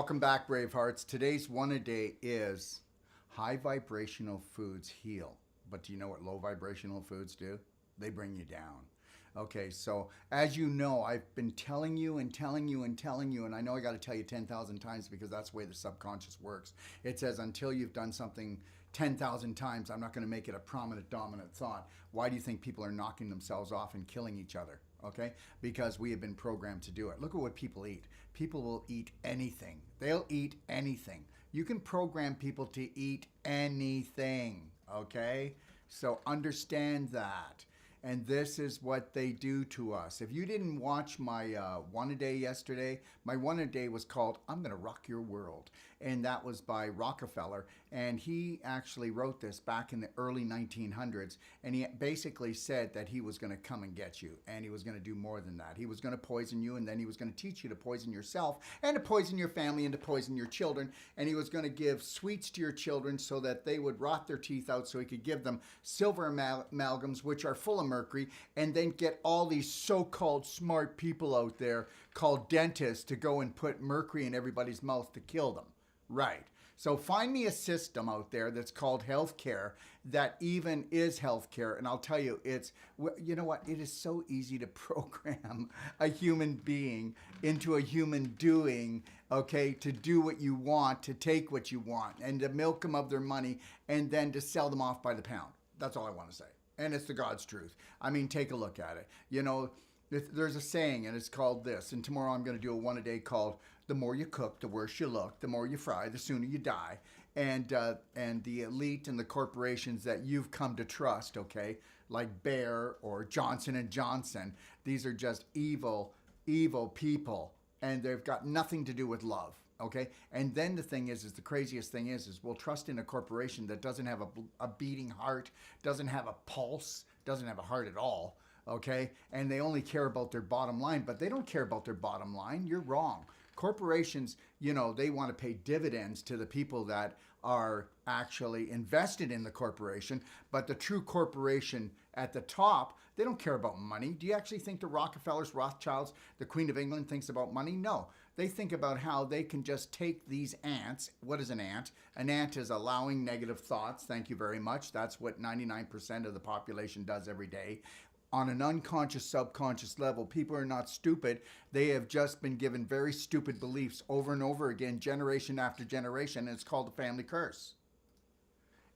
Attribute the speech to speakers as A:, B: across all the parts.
A: Welcome back, Bravehearts. Today's one a day is high vibrational foods heal. But do you know what low vibrational foods do? They bring you down. Okay, so as you know, I've been telling you and telling you and telling you, and I know I got to tell you 10,000 times because that's the way the subconscious works. It says until you've done something 10,000 times, I'm not going to make it a prominent, dominant thought. Why do you think people are knocking themselves off and killing each other? Okay, because we have been programmed to do it. Look at what people eat. People will eat anything. They'll eat anything. You can program people to eat anything. Okay, so understand that. And this is what they do to us. If you didn't watch my one a day yesterday, my one a day was called I'm Gonna Rock Your World. And that was by Rockefeller. And he actually wrote this back in the early 1900s. And he basically said that he was gonna come and get you. And he was gonna do more than that. He was gonna poison you, and then he was gonna teach you to poison yourself and to poison your family and to poison your children. And he was gonna give sweets to your children so that they would rot their teeth out so he could give them silver amalgams, which are full of mercury, and then get all these so-called smart people out there called dentists to go and put mercury in everybody's mouth to kill them. Right. So find me a system out there that's called healthcare that even is healthcare. And I'll tell you, you know what? It is so easy to program a human being into a human doing, okay, to do what you want, to take what you want, and to milk them of their money, and then to sell them off by the pound. That's all I want to say. And it's the God's truth. I mean, take a look at it. You know, there's a saying, and it's called this. And tomorrow I'm going to do a one a day called the more you cook, the worse you look. The more you fry, the sooner you die. And the elite and the corporations that you've come to trust, okay, like Bayer or Johnson and Johnson, these are just evil, evil people. And they've got nothing to do with love. Okay, and then the thing is the craziest thing is we'll trust in a corporation that doesn't have a beating heart, doesn't have a pulse, doesn't have a heart at all. Okay, and they only care about their bottom line, but they don't care about their bottom line. You're wrong. Corporations, you know, they want to pay dividends to the people that are actually invested in the corporation, but the true corporation at the top, they don't care about money. Do you actually think the Rockefellers, Rothschilds, the Queen of England thinks about money? No. They think about how they can just take these ants. What is an ant? An ant is allowing negative thoughts. Thank you very much. That's what 99% of the population does every day. On an unconscious, subconscious level, people are not stupid. They have just been given very stupid beliefs over and over again, generation after generation, and it's called the family curse.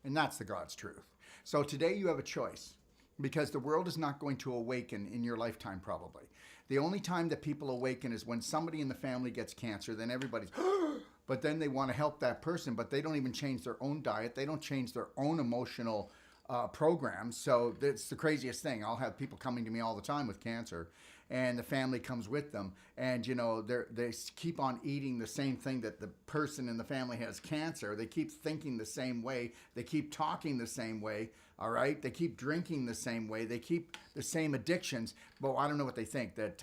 A: And that's the God's truth. So today you have a choice, because the world is not going to awaken in your lifetime probably. The only time that people awaken is when somebody in the family gets cancer, then everybody's, but then they want to help that person, but they don't even change their own diet. They don't change their own emotional programs. So that's the craziest thing. I'll have people coming to me all the time with cancer, and the family comes with them, and you know they keep on eating the same thing that the person in the family has cancer. They keep thinking the same way. They keep talking the same way. All right, they keep drinking the same way. They keep the same addictions. But I don't know what they think, that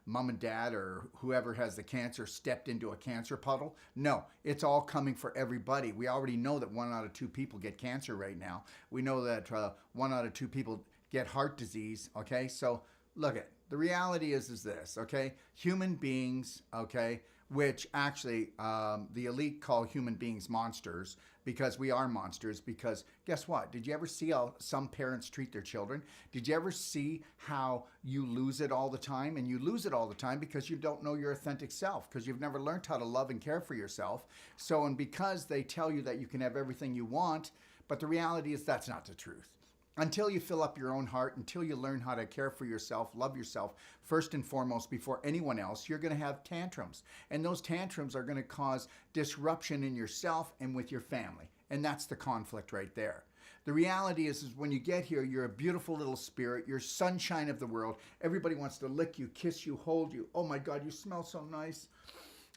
A: mom and dad or whoever has the cancer stepped into a cancer puddle. No, it's all coming for everybody. We already know that 1 out of 2 people get cancer right now. We know that 1 out of 2 people get heart disease. Okay, so look at the reality is this. Okay, human beings. Okay, which actually the elite call human beings monsters, because we are monsters. Because guess what? Did you ever see how some parents treat their children? Did you ever see how you lose it all the time? And you lose it all the time because you don't know your authentic self, because you've never learned how to love and care for yourself. So, and because they tell you that you can have everything you want, but the reality is that's not the truth. Until you fill up your own heart, until you learn how to care for yourself, love yourself, first and foremost, before anyone else, you're going to have tantrums. And those tantrums are going to cause disruption in yourself and with your family. And that's the conflict right there. The reality is when you get here, you're a beautiful little spirit. You're sunshine of the world. Everybody wants to lick you, kiss you, hold you. Oh my God, you smell so nice.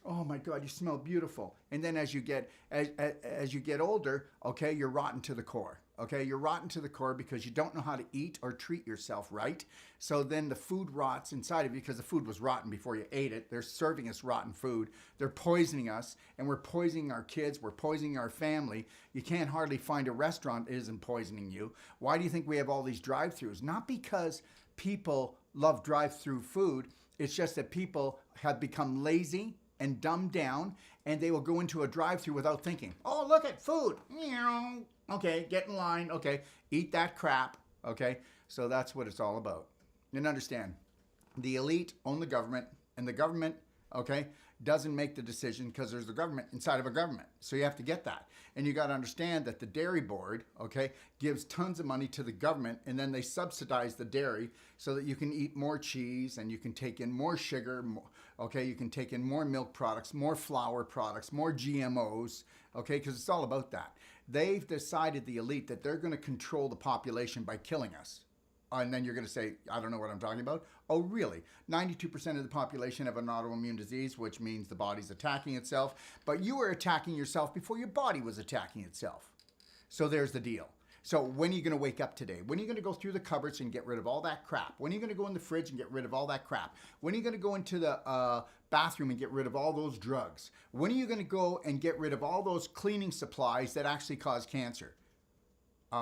A: Oh my God, you smell beautiful. And then as you get older, okay, you're rotten to the core. Okay, you're rotten to the core because you don't know how to eat or treat yourself right. So then the food rots inside of you because the food was rotten before you ate it. They're serving us rotten food. They're poisoning us, and we're poisoning our kids. We're poisoning our family. You can't hardly find a restaurant that isn't poisoning you. Why do you think we have all these drive-thrus? Not because people love drive-through food. It's just that people have become lazy and dumb down, and they will go into a drive-thru without thinking. Oh, look at food. Okay, get in line. Okay, eat that crap. Okay, so that's what it's all about. And understand, the elite own the government, and the government, okay, doesn't make the decision because there's the government inside of a government. So you have to get that. And you got to understand that the dairy board, okay, gives tons of money to the government, and then they subsidize the dairy so that you can eat more cheese and you can take in more sugar, okay, you can take in more milk products, more flour products, more GMOs, okay, because it's all about that. They've decided, the elite, that they're going to control the population by killing us. And then you're going to say, I don't know what I'm talking about. Oh, really? 92% of the population have an autoimmune disease, which means the body's attacking itself. But you were attacking yourself before your body was attacking itself. So there's the deal. So when are you going to wake up today? When are you going to go through the cupboards and get rid of all that crap? When are you going to go in the fridge and get rid of all that crap? When are you going to go into the bathroom and get rid of all those drugs? When are you going to go and get rid of all those cleaning supplies that actually cause cancer?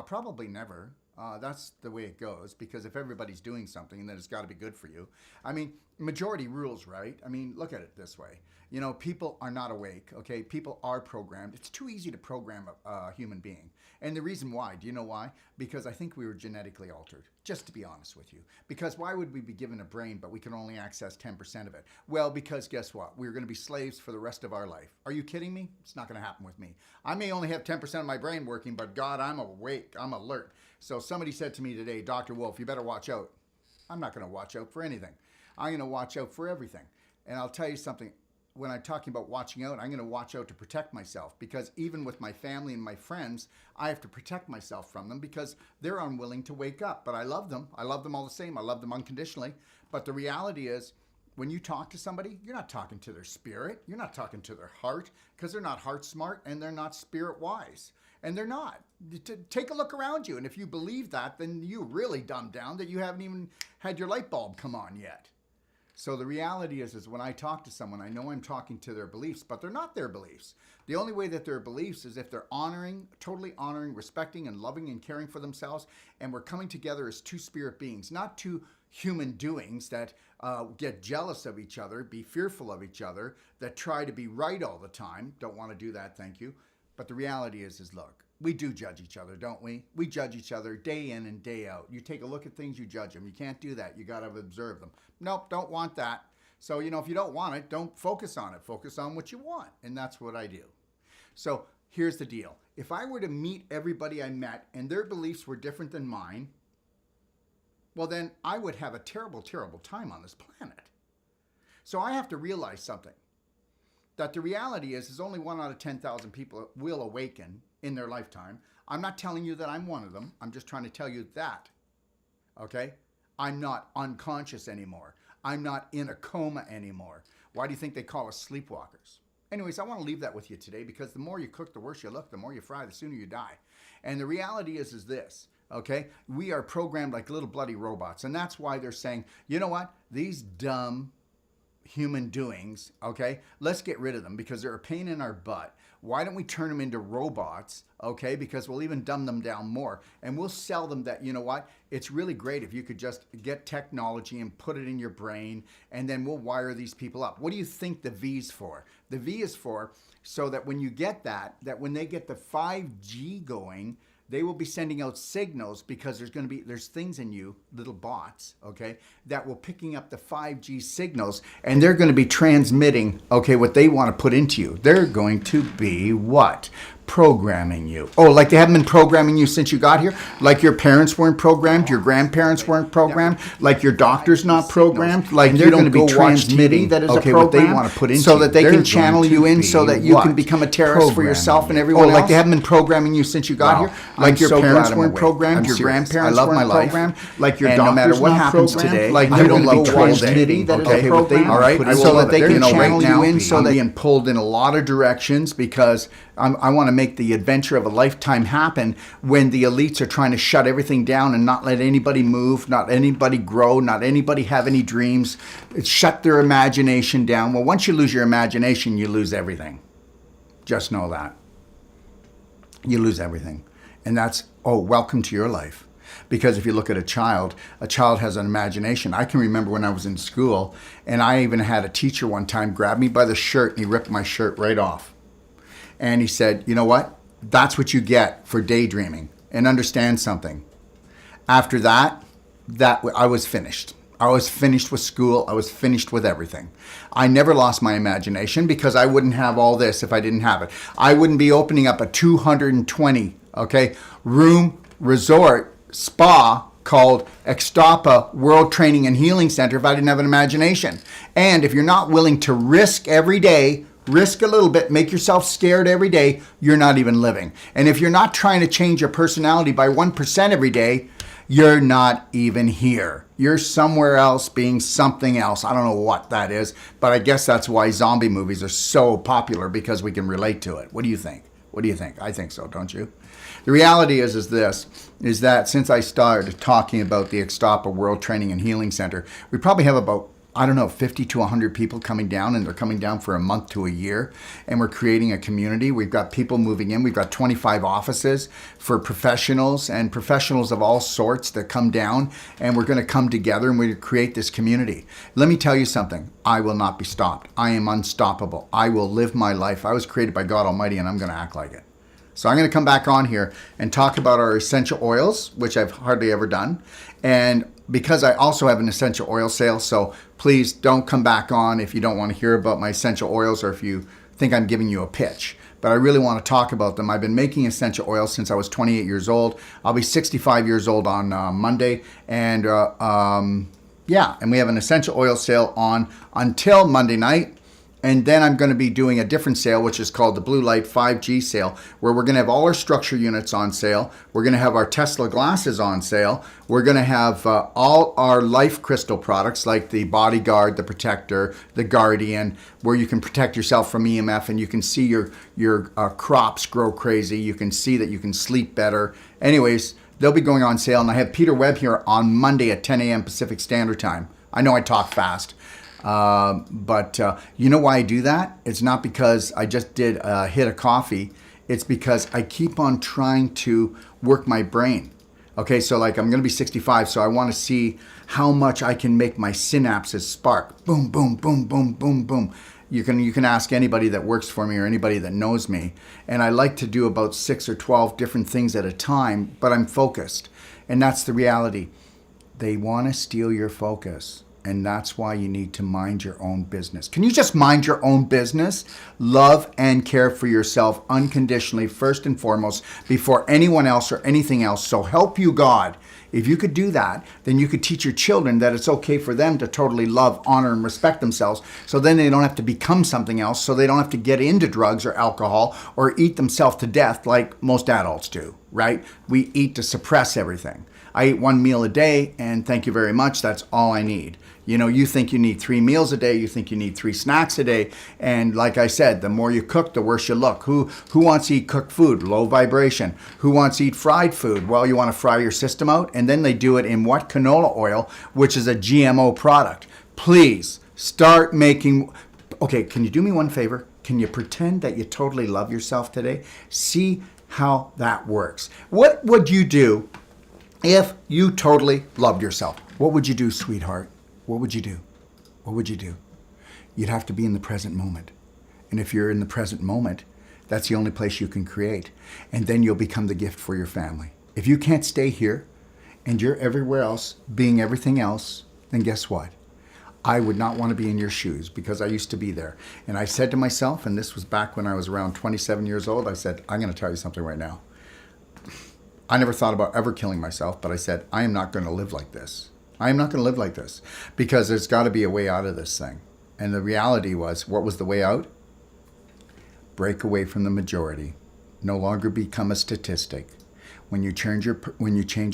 A: Probably never. That's the way it goes, because if everybody's doing something, then it's got to be good for you. I mean, majority rules, right? I mean, look at it this way. You know, people are not awake, okay? People are programmed. It's too easy to program a human being. And the reason why, do you know why? Because I think we were genetically altered, just to be honest with you. Because why would we be given a brain, but we can only access 10% of it? Well, because guess what? We're going to be slaves for the rest of our life. Are you kidding me? It's not going to happen with me. I may only have 10% of my brain working, but God, I'm awake. I'm alert. So somebody said to me today, Dr. Wolf, you better watch out. I'm not going to watch out for anything. I'm going to watch out for everything. And I'll tell you something. When I'm talking about watching out, I'm going to watch out to protect myself, because even with my family and my friends, I have to protect myself from them because they're unwilling to wake up. But I love them. I love them all the same. I love them unconditionally. But the reality is, when you talk to somebody, you're not talking to their spirit. You're not talking to their heart, because they're not heart smart and they're not spirit wise. And they're not. Take a look around you. And if you believe that, then you really dumbed down that you haven't even had your light bulb come on yet. So the reality is when I talk to someone, I know I'm talking to their beliefs, but they're not their beliefs. The only way that they're beliefs is if they're honoring, totally honoring, respecting, and loving and caring for themselves. And we're coming together as two spirit beings, not two human doings that get jealous of each other, be fearful of each other, that try to be right all the time. Don't want to do that, thank you. But the reality is look, we do judge each other, don't we? We judge each other day in and day out. You take a look at things, you judge them. You can't do that. You got to observe them. Nope, don't want that. So, you know, if you don't want it, don't focus on it. Focus on what you want. And that's what I do. So here's the deal. If I were to meet everybody I met and their beliefs were different than mine, well, then I would have a terrible, terrible time on this planet. So I have to realize something. That the reality is only 1 out of 10,000 people will awaken in their lifetime. I'm not telling you that I'm one of them. I'm just trying to tell you that, okay? I'm not unconscious anymore. I'm not in a coma anymore. Why do you think they call us sleepwalkers? Anyways, I want to leave that with you today, because the more you cook, the worse you look. The more you fry, the sooner you die. And the reality is this, okay? We are programmed like little bloody robots. And that's why they're saying, you know what? These dumb human doings, okay, let's get rid of them because they're a pain in our butt. Why don't we turn them into robots, okay, because we'll even dumb them down more, and we'll sell them that, you know what, it's really great if you could just get technology and put it in your brain, and then we'll wire these people up. What do you think the V's for? The V is for so that when you get that when they get the 5G going, they will be sending out signals, because there's things in you, little bots, okay, that will picking up the 5G signals, and they're going to be transmitting, okay, what they want to put into you. They're going to be what? Programming you. Oh, like they haven't been programming you since you got here? Like your parents weren't programmed, your grandparents weren't programmed, like your doctor's not programmed, like you don't go transmitting that is okay, what they want to put into so that they can channel you in so that you can become a terrorist for yourself and everyone else. Like they haven't been programming you since you got here? Like your parents weren't programmed, your grandparents weren't programmed, like your doctor's no matter what happens today, like you don't go transmitting, okay, what they all right, so that they can channel you in so that being pulled in a lot of directions, because I want to make the adventure of a lifetime happen when the elites are trying to shut everything down and not let anybody move, not anybody grow, not anybody have any dreams, shut their imagination down. Well, once you lose your imagination, you lose everything. Just know that. You lose everything. And that's, welcome to your life. Because if you look at a child has an imagination. I can remember when I was in school, and I even had a teacher one time grab me by the shirt, and he ripped my shirt right off. And he said, you know what? That's what you get for daydreaming. And understand something. After that I was finished. I was finished with school. I was finished with everything. I never lost my imagination because I wouldn't have all this if I didn't have it. I wouldn't be opening up a 220, room resort spa called Extapa World Training and Healing Center if I didn't have an imagination. And if you're not willing to risk every day, risk a little bit, make yourself scared every day, you're not even living. And if you're not trying to change your personality by 1% every day, you're not even here. You're somewhere else being something else. I don't know what that is, but I guess that's why zombie movies are so popular, because we can relate to it. What do you think? What do you think? I think so, don't you? The reality is that since I started talking about the Extapa World Training and Healing Center, we probably have about 50 to 100 people coming down, and they're coming down for a month to a year, and we're creating a community. We've got people moving in. We've got 25 offices for professionals and professionals of all sorts that come down, and we're going to come together and we're going to create this community. Let me tell you something. I will not be stopped. I am unstoppable. I will live my life. I was created by God Almighty, and I'm going to act like it. So I'm going to come back on here and talk about our essential oils, which I've hardly ever done. And because I also have an essential oil sale, so please don't come back on if you don't want to hear about my essential oils or if you think I'm giving you a pitch. But I really want to talk about them. I've been making essential oils since I was 28 years old. I'll be 65 years old on Monday. And and we have an essential oil sale on until Monday night. And then I'm going to be doing a different sale, which is called the Blue Light 5G sale, where we're going to have all our structure units on sale. We're going to have our Tesla glasses on sale. We're going to have all our Life Crystal products like the Bodyguard, the Protector, the Guardian, where you can protect yourself from EMF and you can see your crops grow crazy. You can see that you can sleep better. Anyways, they'll be going on sale. And I have Peter Webb here on Monday at 10 a.m. Pacific Standard Time. I know I talk fast. But you know why I do that? It's not because I just did a hit of coffee. It's because I keep on trying to work my brain. Okay, so like I'm going to be 65, so I want to see how much I can make my synapses spark. Boom, boom, boom, boom, boom, boom. You can ask anybody that works for me or anybody that knows me. And I like to do about 6 or 12 different things at a time, but I'm focused. And that's the reality. They want to steal your focus. And that's why you need to mind your own business. Can you just mind your own business? Love and care for yourself unconditionally, first and foremost, before anyone else or anything else. So help you God. If you could do that, then you could teach your children that it's okay for them to totally love, honor, and respect themselves. So then they don't have to become something else. So they don't have to get into drugs or alcohol or eat themselves to death like most adults do, right? We eat to suppress everything. I eat 1 meal a day, and thank you very much. That's all I need. You know, you think you need 3 meals a day. You think you need 3 snacks a day. And like I said, the more you cook, the worse you look. Who wants to eat cooked food? Low vibration. Who wants to eat fried food? Well, you want to fry your system out. And then they do it in what? Canola oil, which is a GMO product. Please start making... Okay, can you do me one favor? Can you pretend that you totally love yourself today? See how that works. What would you do if you totally loved yourself? What would you do, sweetheart? What would you do? What would you do? You'd have to be in the present moment. And if you're in the present moment, that's the only place you can create. And then you'll become the gift for your family. If you can't stay here and you're everywhere else, being everything else, then guess what? I would not want to be in your shoes because I used to be there. And I said to myself, and this was back when I was around 27 years old, I said, I'm going to tell you something right now. I never thought about ever killing myself, but I said, I am not going to live like this. I am not going to live like this because there's got to be a way out of this thing. And the reality was, what was the way out? Break away from the majority. No longer become a statistic. When you change your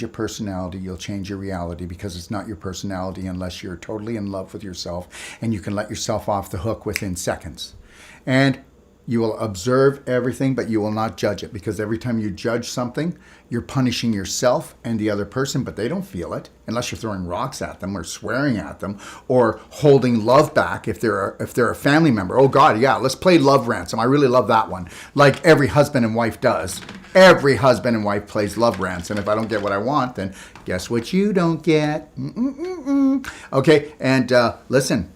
A: personality, you'll change your reality because it's not your personality unless you're totally in love with yourself and you can let yourself off the hook within seconds. And you will observe everything, but you will not judge it because every time you judge something, you're punishing yourself and the other person, but they don't feel it unless you're throwing rocks at them or swearing at them or holding love back if they're a family member. Oh God, yeah, let's play love ransom. I really love that one. Like every husband and wife does. Every husband and wife plays love ransom. If I don't get what I want, then Guess what you don't get? Okay, and listen,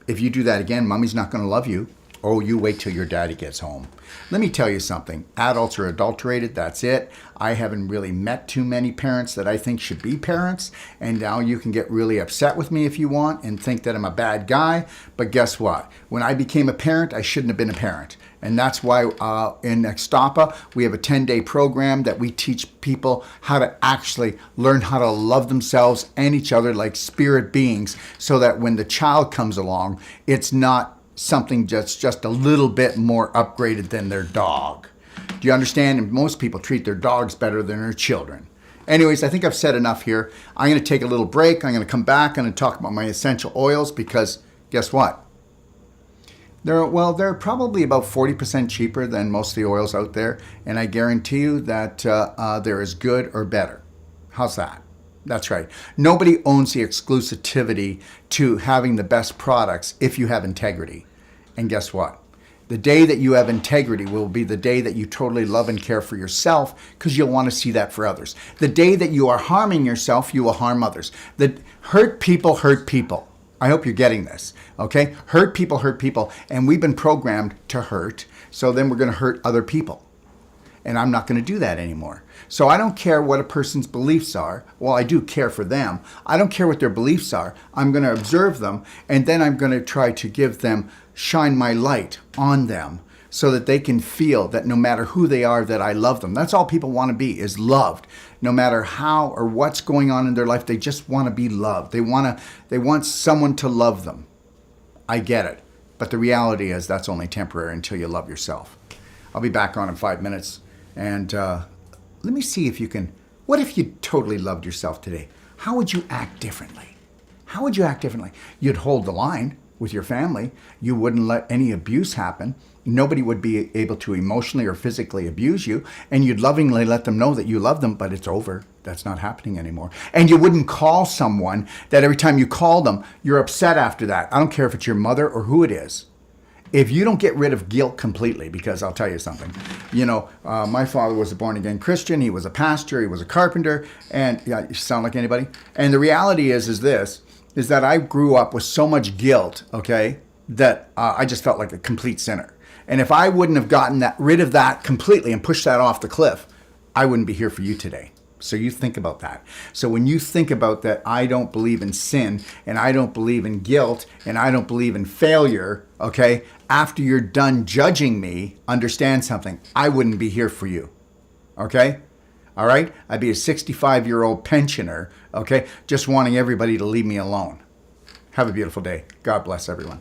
A: if you do that again, mommy's not going to love you. Oh, you wait till your daddy gets home. Let me tell you something. Adults are adulterated. That's it. I haven't really met too many parents that I think should be parents. And now you can get really upset with me if you want and think that I'm a bad guy. But guess what? When I became a parent, I shouldn't have been a parent. And that's why in Extapa, we have a 10-day program that we teach people how to actually learn how to love themselves and each other like spirit beings, so that when the child comes along, it's not something that's just a little bit more upgraded than their dog. Do you understand? And most people treat their dogs better than their children. Anyways, I think I've said enough here. I'm going to take a little break. I'm going to come back. I'm going to talk about my essential oils, because guess what? They're probably about 40% cheaper than most of the oils out there, and I guarantee you that they're as good or better. How's that? That's right. Nobody owns the exclusivity to having the best products if you have integrity. And guess what? The day that you have integrity will be the day that you totally love and care for yourself, because you'll want to see that for others. The day that you are harming yourself, you will harm others. The hurt people hurt people. I hope you're getting this, okay? Hurt people, and we've been programmed to hurt, so then we're going to hurt other people. And I'm not going to do that anymore. So I don't care what a person's beliefs are. Well, I do care for them. I don't care what their beliefs are. I'm going to observe them, and then I'm going to try to give them, shine my light on them, so that they can feel that no matter who they are, that I love them. That's all people want to be, is loved. No matter how or what's going on in their life, they just want to be loved. They want someone to love them. I get it. But the reality is that's only temporary until you love yourself. I'll be back on in 5 minutes. And let me see if you can, what if you totally loved yourself today? How would you act differently? How would you act differently? You'd hold the line with your family. You wouldn't let any abuse happen. Nobody would be able to emotionally or physically abuse you. And you'd lovingly let them know that you love them, but it's over. That's not happening anymore. And you wouldn't call someone that every time you call them, you're upset after that. I don't care if it's your mother or who it is. If you don't get rid of guilt completely, because I'll tell you something, my father was a born-again Christian. He was a pastor. He was a carpenter. And yeah, you sound like anybody. And the reality is that I grew up with so much guilt, okay, that I just felt like a complete sinner. And if I wouldn't have gotten rid of that completely and pushed that off the cliff, I wouldn't be here for you today. So you think about that. So when you think about that, I don't believe in sin, and I don't believe in guilt, and I don't believe in failure, okay? After you're done judging me, understand something. I wouldn't be here for you, okay? All right? I'd be a 65-year-old pensioner, okay? Just wanting everybody to leave me alone. Have a beautiful day. God bless everyone.